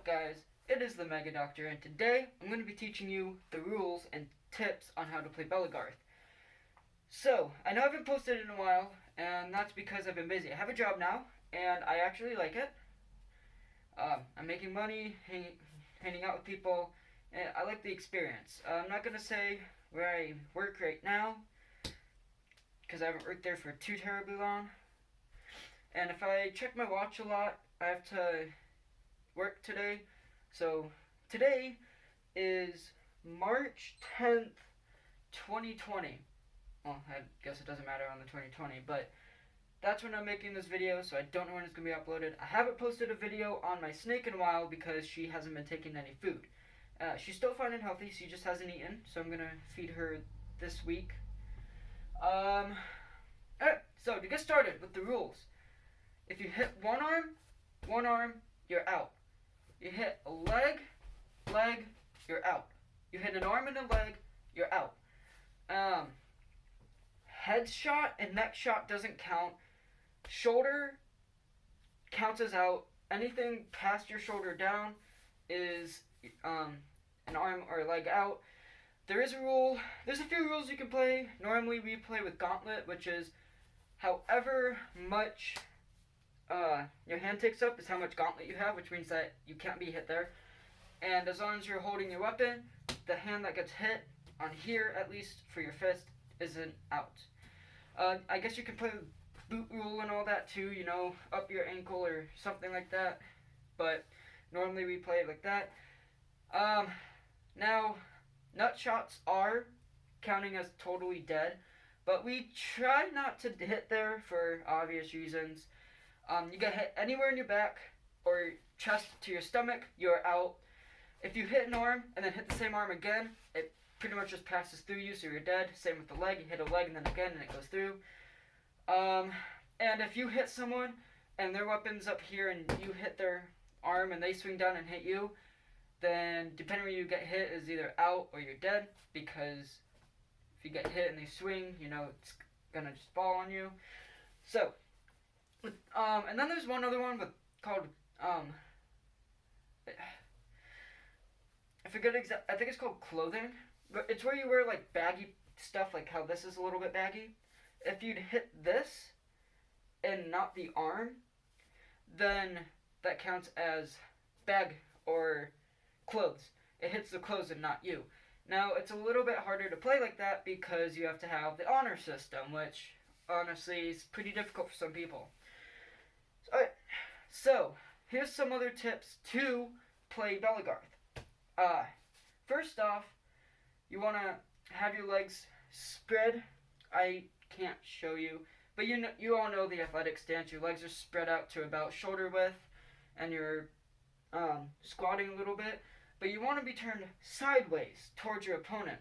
up, guys? It is the Mega Doctor, and today I'm going to be teaching you the rules and tips on how to play Belegarth. So, I know I haven't posted in a while, and that's because I've been busy. I have a job now, and I actually like it. I'm making money, hanging out with people, and I like the experience. I'm not going to say where I work right now, because I haven't worked there for too terribly long. And if I check my watch a lot, I have to work today. So today is March 10th, 2020. Well, I guess it doesn't matter on the 2020, but that's when I'm making this video, so I don't know when it's going to be uploaded. I haven't posted a video on my snake in a while because she hasn't been taking any food. She's still fine and healthy, she just hasn't eaten, so I'm going to feed her this week. Alright, so to get started with the rules. If you hit one arm, you're out. You hit a leg, you're out. You hit an arm and a leg, you're out. Head shot and neck shot doesn't count. Shoulder counts as out. Anything past your shoulder down is an arm or a leg out. There's a few rules you can play. Normally we play with gauntlet, which is however much your hand takes up is how much gauntlet you have, which means that you can't be hit there. And as long as you're holding your weapon, the hand that gets hit on here, at least for your fist, isn't out. I guess you can play with boot rule and all that too, you know, up your ankle or something like that. But normally we play it like that. Now, nut shots are counting as totally dead, but we try not to hit there for obvious reasons. You get hit anywhere in your back or chest to your stomach, you're out. If you hit an arm and then hit the same arm again, it pretty much just passes through you, so you're dead. Same with the leg, you hit a leg and then again and it goes through. And if you hit someone and their weapon's up here and you hit their arm and they swing down and hit you, then depending where you get hit is either out or you're dead, because if you get hit and they swing, you know, it's gonna just fall on you. So, and then there's one other one called, I think it's called clothing. But it's where you wear like baggy stuff, like how this is a little bit baggy. If you'd hit this and not the arm, then that counts as bag or clothes. It hits the clothes and not you. Now, it's a little bit harder to play like that because you have to have the honor system, which honestly is pretty difficult for some people. Alright, so here's some other tips to play Belegarth. First off, you want to have your legs spread. I can't show you, but you all know the athletic stance. Your legs are spread out to about shoulder width, and you're squatting a little bit, but you want to be turned sideways towards your opponent.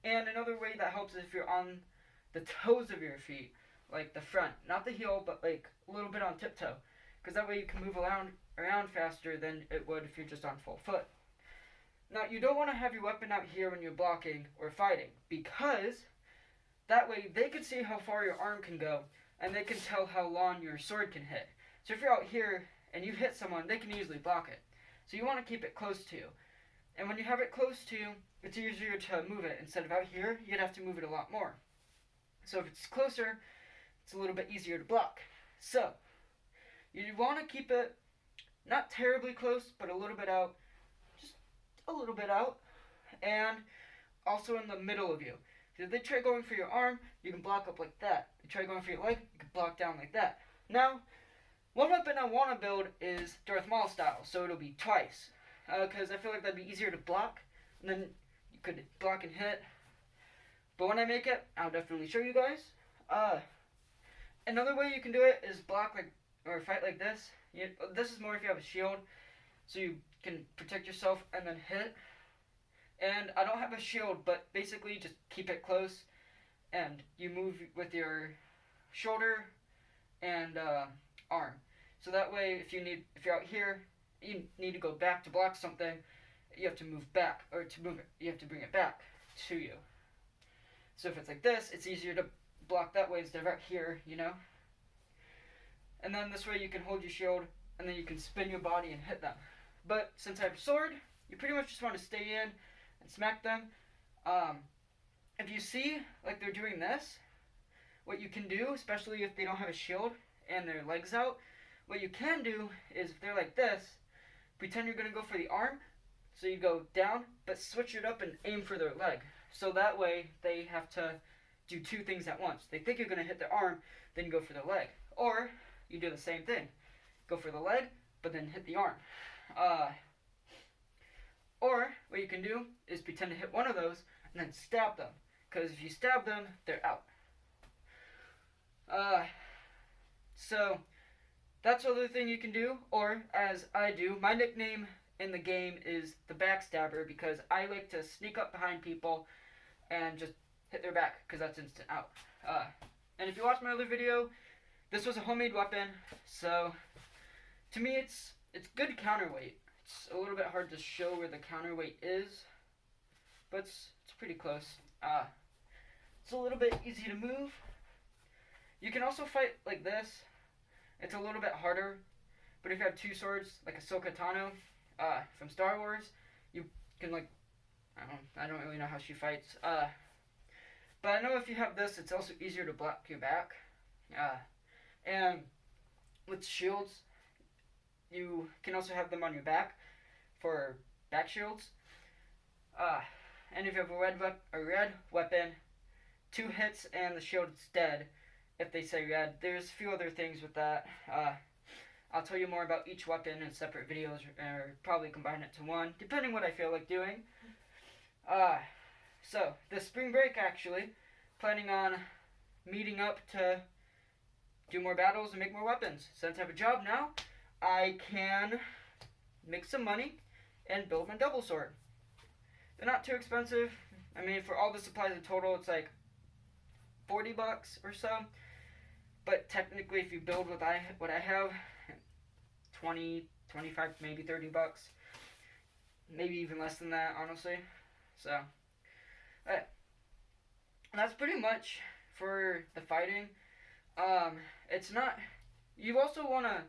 And another way that helps is if you're on the toes of your feet, like the front, not the heel, but like a little bit on tiptoe, because that way you can move around faster than it would if you're just on full foot. Now, you don't want to have your weapon out here when you're blocking or fighting, because that way they can see how far your arm can go, and they can tell how long your sword can hit. So if you're out here and you hit someone, they can easily block it. So you want to keep it close to you. And when you have it close to you, it's easier to move it. Instead of out here, you'd have to move it a lot more. So if it's closer, it's a little bit easier to block. So, you want to keep it not terribly close, but a little bit out. Just a little bit out. And also in the middle of you. If they try going for your arm, you can block up like that. If they try going for your leg, you can block down like that. Now, one weapon I want to build is Darth Maul style, so it'll be twice. Because I feel like that'd be easier to block, and then you could block and hit. But when I make it, I'll definitely show you guys. Another way you can do it is block or fight like this. This is more if you have a shield, so you can protect yourself and then hit. And I don't have a shield, but basically just keep it close, and you move with your shoulder and arm. So that way, if you're out here, you need to go back to block something, you have to move back, or to move it, you have to bring it back to you. So if it's like this, it's easier to block that way instead of out here, you know? And then this way you can hold your shield, and then you can spin your body and hit them. But since I have a sword, you pretty much just want to stay in and smack them. If you see like they're doing this, what you can do, especially if they don't have a shield and their legs out, what you can do is if they're like this, pretend you're going to go for the arm. So you go down, but switch it up and aim for their leg. So that way they have to do two things at once. They think you're going to hit their arm, then you go for their leg. Or you do the same thing. Go for the leg, but then hit the arm. Or what you can do is pretend to hit one of those and then stab them. Because if you stab them, they're out. So that's another thing you can do. Or as I do, my nickname in the game is the Backstabber because I like to sneak up behind people and just hit their back because that's instant out. And if you watch my other video, this was a homemade weapon, so to me it's good counterweight. It's a little bit hard to show where the counterweight is, but it's pretty close. It's a little bit easy to move. You can also fight like this. It's a little bit harder, but if you have two swords, like Ahsoka Tano from Star Wars, you can like, I don't really know how she fights. But I know if you have this, it's also easier to block your back. And with shields, you can also have them on your back for back shields. And if you have a red weapon, 2 hits and the shield is dead. If they say red, there's a few other things with that. I'll tell you more about each weapon in separate videos, or probably combine it to one, depending what I feel like doing. So, this spring break, actually, planning on meeting up to do more battles and make more weapons. Since I have a job now, I can make some money and build my double sword. They're not too expensive. I mean, for all the supplies in total, it's like $40 or so. But technically, if you build what I have, 20, 25, maybe $30. Maybe even less than that, honestly. So, that's pretty much for the fighting. It's not. You also want to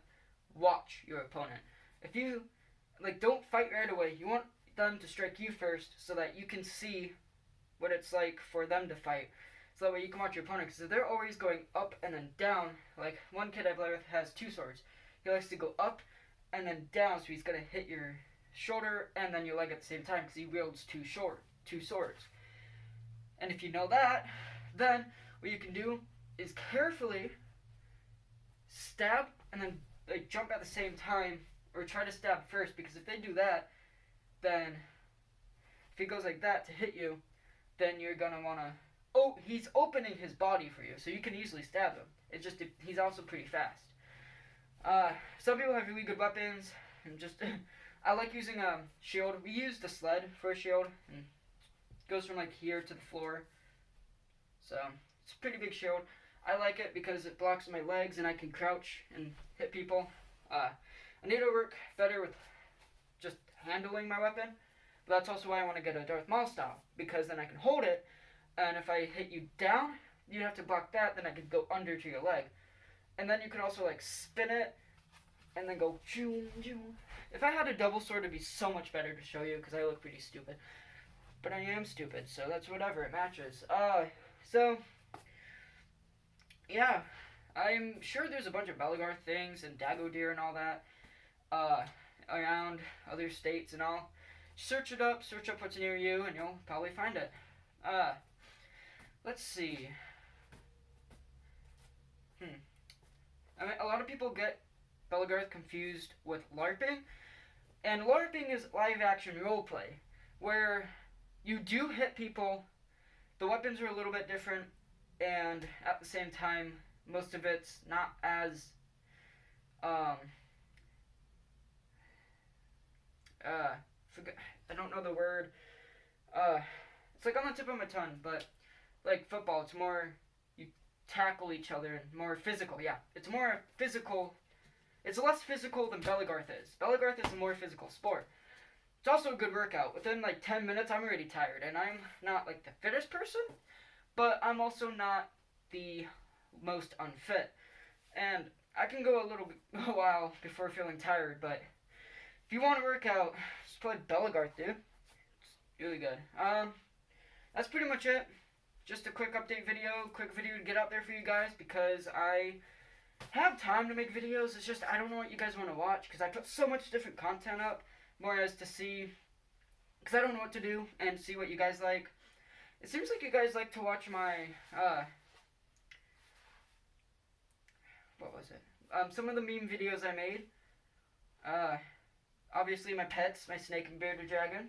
watch your opponent. If you don't fight right away, you want them to strike you first, so that you can see what it's like for them to fight. So that way you can watch your opponent. Because if they're always going up and then down, like one kid I play with has 2 swords. He likes to go up and then down, so he's gonna hit your shoulder and then your leg at the same time because he wields 2 swords. And if you know that, then what you can do is carefully stab and then jump at the same time, or try to stab first, because if they do that, then if he goes like that to hit you, then you're gonna wanna. Oh, he's opening his body for you, so you can easily stab him. It's just he's also pretty fast. Some people have really good weapons, and just I like using a shield. We use the sled for a shield, and it goes from here to the floor. So it's a pretty big shield. I like it because it blocks my legs and I can crouch and hit people. I need to work better with just handling my weapon, but that's also why I want to get a Darth Maul style, because then I can hold it, and if I hit you down, you have to block that, then I could go under to your leg. And then you can also spin it and then go choo choo. If I had a double sword, it'd be so much better to show you because I look pretty stupid. But I am stupid, so that's whatever, it matches. So yeah, I'm sure there's a bunch of Belegarth things and Dago deer and all that around other states and all. Search up what's near you, and you'll probably find it. Let's see. I mean, a lot of people get Belegarth confused with LARPing, and LARPing is live action roleplay, where you do hit people, the weapons are a little bit different, and at the same time, most of it's not as, I don't know the word, it's on the tip of my tongue, but like football, it's more, you tackle each other, and more physical, yeah. It's more physical, it's less physical than Belegarth is. Belegarth is a more physical sport. It's also a good workout. Within 10 minutes, I'm already tired, and I'm not the fittest person, but I'm also not the most unfit. And I can go a while before feeling tired, but if you want to work out, just play Belegarth, dude. It's really good. That's pretty much it. Just a quick update video, quick video to get out there for you guys because I have time to make videos. It's just I don't know what you guys want to watch because I put so much different content up, more as to see, because I don't know what to do and see what you guys like. It seems like you guys like to watch my, what was it? Some of the meme videos I made. Obviously my pets, my snake and bearded dragon.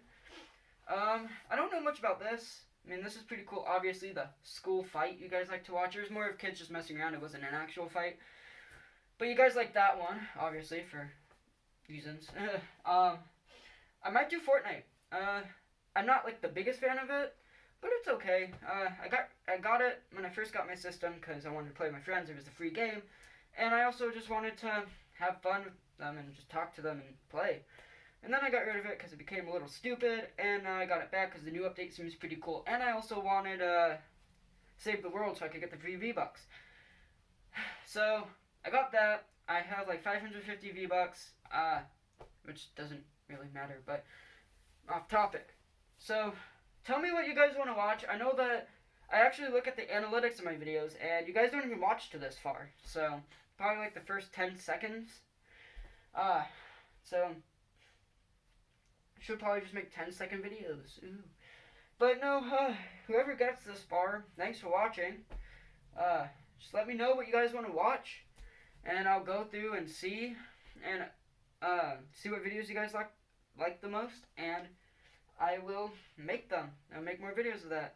I don't know much about this. I mean, this is pretty cool. Obviously, the school fight you guys like to watch. It was more of kids just messing around. It wasn't an actual fight. But you guys like that one, obviously, for reasons. I might do Fortnite. I'm not, like, the biggest fan of it, but it's okay. I got it when I first got my system because I wanted to play with my friends. It was a free game. And I also just wanted to have fun with them and just talk to them and play. And then I got rid of it because it became a little stupid, and now I got it back because the new update seems pretty cool. And I also wanted Save the World so I could get the free V-Bucks. So, I got that. I have like 550 V-Bucks, which doesn't really matter, but off topic. So, tell me what you guys want to watch. I know that I actually look at the analytics of my videos, and you guys don't even watch to this far. So, probably like the first 10 seconds. So... should probably just make 10-second videos. Ooh. But no, whoever gets this far, thanks for watching. Just let me know what you guys want to watch, and I'll go through and see what videos you guys like the most, and I will make them. I'll make more videos of that.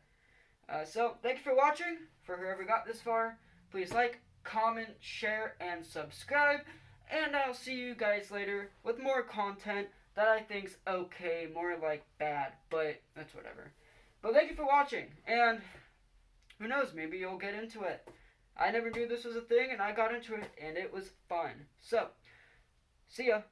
So, thank you for watching. For whoever got this far, please like, comment, share, and subscribe. And I'll see you guys later with more content that I think's okay, more like bad, but that's whatever. But thank you for watching, and who knows, maybe you'll get into it. I never knew this was a thing, and I got into it, and it was fun. So, see ya.